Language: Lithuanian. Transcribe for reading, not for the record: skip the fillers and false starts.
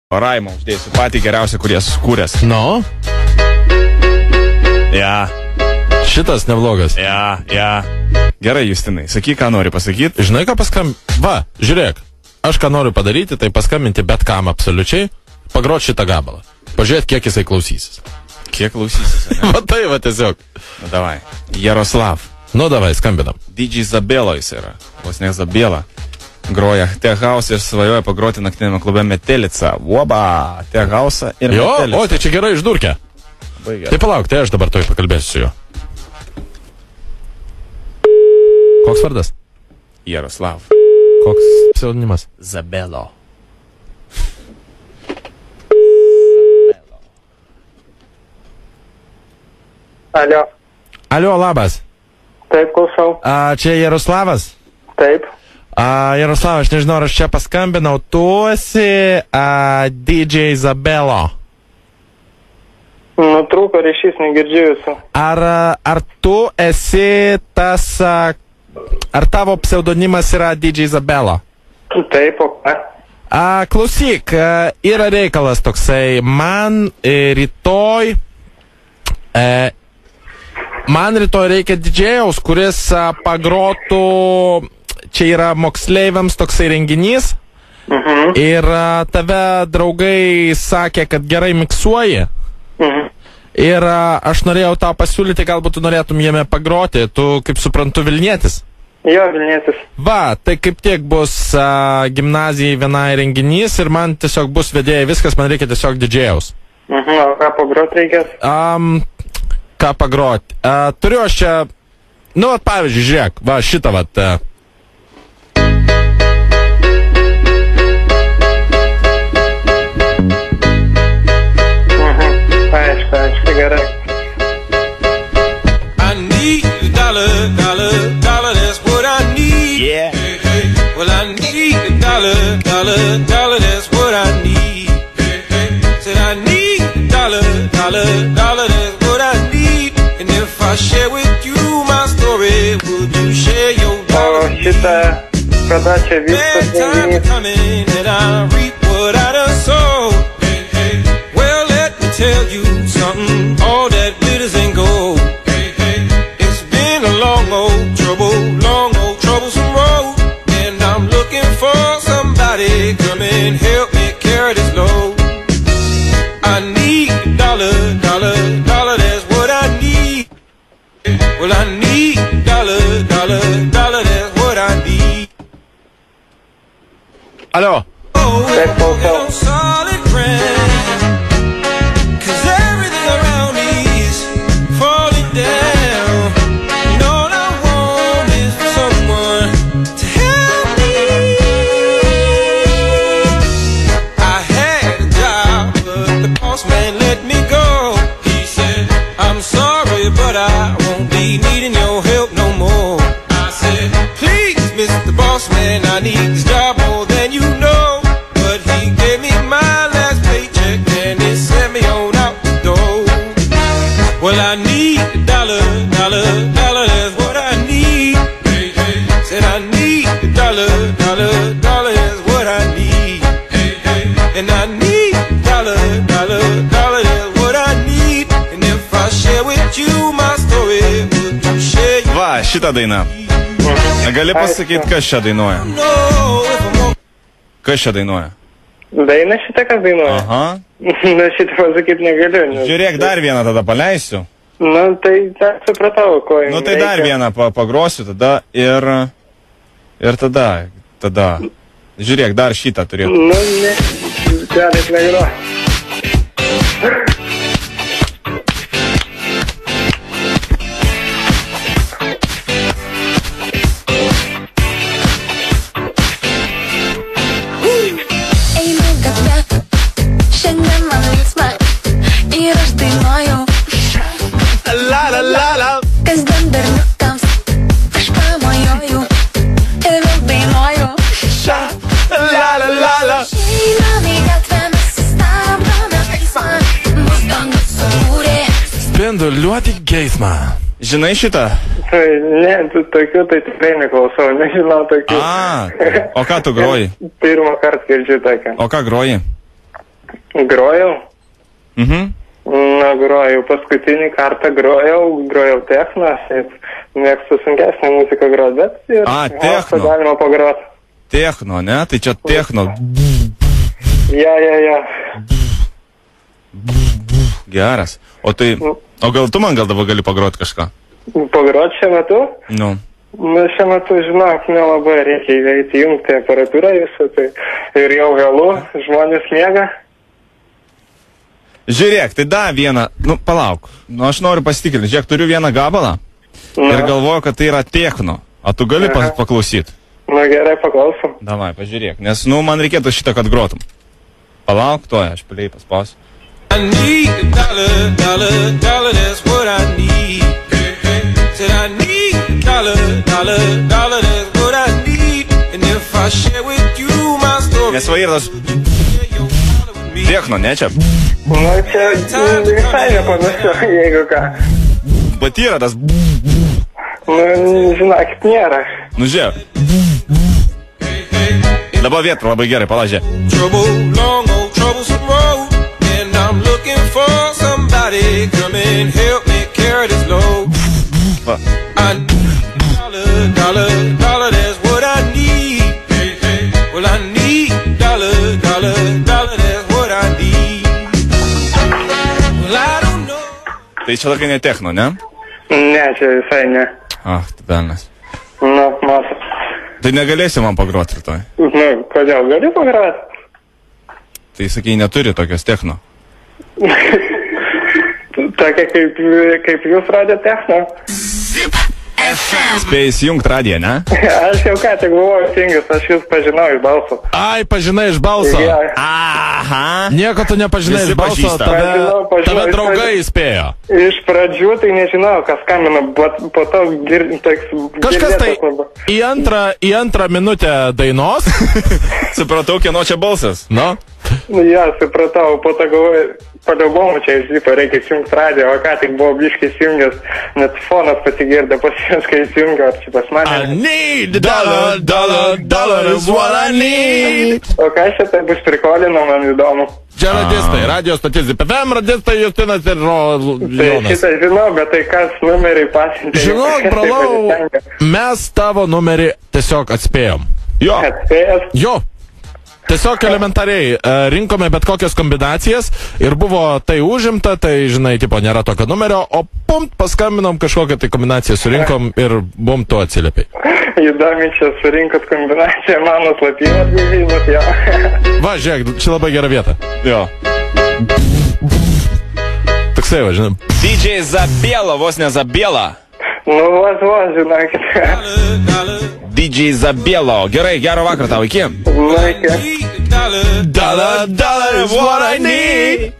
Raimo uždėsiu patį geriausią, kurį esu skūręs. No? Ja. Šitas neblogas. Ja. Gerai, Justinai, sakyk, ką nori pasakyti. Žinai, ką Va, žiūrėk. Aš ką noriu padaryti, tai paskambinti bet kam absoliučiai, pagrot šitą gabalą. Pažiūrėt, kiek jisai klausysis. Kiek klausysis? Va tai, va tiesiog. Nu, davai. Jaroslav. Nu, davai, skambinam. DJ Zabelo jis yra. Vos ne Zabela. Groja Tehaus ir svajoja pagroti naktinėme klube Metelica. Voba, Tehausą ir Metelica. Jo, o, tai čia gerai išdurkė. Tai palauk, tai aš dabar toj pakalbėsiu su juo. Koks vardas? Jaroslav. Koks pseudonimas? Zabelo. Alio. Alio, labas. Taip, klausau. Čia Jaroslavas? Taip. Jaroslav, aš nežinau, ar aš čia paskambinau. Tu esi DJ Zabelo. Nutrūko ryšys, negirdžiusiu. Ar tu esi tas... Ar tavo pseudonimas yra DJ Zabelo? Taip, o ką? Klausyk, yra reikalas toksai. Man rytoj reikia DJ-aus, kuris pagrotų... Čia yra moksleiviams toksai renginys. Ir tave draugai sakė, kad gerai miksuoji. Ir aš norėjau tau pasiūlyti, galbūt tu norėtum jame pagroti. Tu, kaip suprantu, Vilnietis. Jo, Vilnietis. Va, tai kaip tiek bus gimnazijai vienai renginys ir man tiesiog bus vedėjai viskas, man reikia tiesiog DJ-aus. O ką pagroti reikės? Ką pagroti? Turiu aš čia, nu, pavyzdžiui, žiūrėk, va, šitą, va. Aišku, gerai. I need a dollar, that's what I need. Yeah. Hey. Well, I need a dollar, that's what I need. Hey. Said I need a dollar, that's what I need. And if I share with you my story, would you share your dollar? O šitą, kada čia viskas renginys? Coming and I reap what I done sow. Hey. Well, let me tell you something, all that glitters ain't gold. It's been a long old troublesome road, and I'm looking for somebody come and help me carry this load. I need a dollar, that's what I need. Well, I need a dollar, that's what I need. Alio. Taip, klausau. Solid ground. But I won't be needing your help no more. I said, please, Mr. Boss Man, I need this job more than you know. But he gave me my last paycheck and it sent me on out the door. Well, I need a dollar, that's what I need. Said I need a dollar, that's what I need. And I need a dollar, that's what I need. And if I share with you my story, would you share your... Va, šitą dainą. Gali pasakyti, kas čia dainuoja? Kas čia dainuoja? Daina šitą, kas dainuoja? Aha. Na, šitą pasakyti negaliu. Žiūrėk, dar vieną tada paleisiu. Nu, tai supratau, ko jums. Nu, tai dar vieną pagrosiu tada ir tada. Žiūrėk, dar šitą turėtų. Nu, ne, galit negroti. Kasdien berniukams aš pamojuoju ir vėl dainuoju. Išeiname į gatvę, mes sustabdome eismą, mus dangus sukūrė. Spinduliuoti geismą. Žinai šitą? Tai ne, tokių tai tikrai neklausau, nežinau tokių. O ką tu groji? Pirmą kartą girdžiu tokią. O ką groji? Grojau. Mhm. Na, grojau. Paskutinį kartą grojau techno. Mėgstu sunkesnę muziką groti, bet ir techno. Galima pagroti. Techno, ne? Tai čia techno. Ja. Geras. O gal tu man dabar gali pagroti kažką? Pagroti šiuo metu? Nu. Nu, šiuo metu, žinok, nelabai reikia įjungti aparatūrą visą, tai ir jau vėlu, žmonės miega. Žiūrėk, tai da vieną, palauk, aš noriu pasitikrinti, žiūrėk, turiu vieną gabalą ir galvoju, kad tai yra techno, o tu gali paklausyti? Nu, gerai, paklausom. Davai, pažiūrėk, nes, man reikėtų šitą, kad grotum. Palauk, aš play paspausiu. I need a dollar, that's what I need. Said I need a dollar, that's what I need. And if I share with you my story. Nes va yra tas techno, ne čia? Nu, čia visai nepanašu, jeigu ką. Bet yra tas... Nu, žinokit, nėra. Nu, žiūrėk. Dabar vietą labai gerai, palažė. Trouble, long old troublesome road. And I'm looking for somebody come and help me carry this load. I need dollar, that's what I need. Well, I need dollar, that's what I need. Well, I don't know. Tai čia tokia ne techno, ne? Ne, čia visai ne. Tai velnas. Nu, matot. Tai negalėsi man pagroti rytoj? Nu, kodėl? Gali pagroti? Tai sakai, neturi tokios techno. Tokia kaip jūs radė techno. Spėjai įsijungti radiją, ne? Aš jau ką tik buvau įsijungęs, aš jūs pažinau iš balso. Ai, pažinai iš balso? Aha. Nieko tu nepažinai iš balso, tave draugai įspėjo. Iš pradžių tai nežinau, kas skambina, bet po to kažkas tai į antrą minutę dainos. Supratau, kieno čia balsas. Nu? Ja, supratau, po to galvoju, paliubomu čia išlipo, reikia įsijungti radiją, o ką tik buvo bliškai įsijungęs, net fonas pasigirdė pasijungęs, kai įsijungė, ar čia pas mane. I need dollar is what I need. O ką šitai bus prikolino, man įdomu. Čia radistai, radio stotis, PFM radistai, Justinas ir Jonas. Tai šitą žinau, bet tai kas numeriai pasiuntė. Žinok, brolau, mes tavo numerį tiesiog atspėjom. Jo. Atspėjęs? Jo. Tiesiog elementariai rinkome bet kokias kombinacijas ir buvo tai užimta, tai, žinai, tipo, nėra tokio numerio, o paskambinom kažkokią tai kombinaciją, surinkom ir tu atsiliepiai. Įdomi čia surinkot kombinaciją, mano slapyvardį žinot, jo. Va, žiūrėk, čia labai gera vieta. Jo. Toksai, va, žinai. DJ Zabiela, vos ne Zabiela. Nu, vos, žinokit. DJ Zabielo. Gerai, gero vakaro tau, iki. Laikė. Dollar is what I need.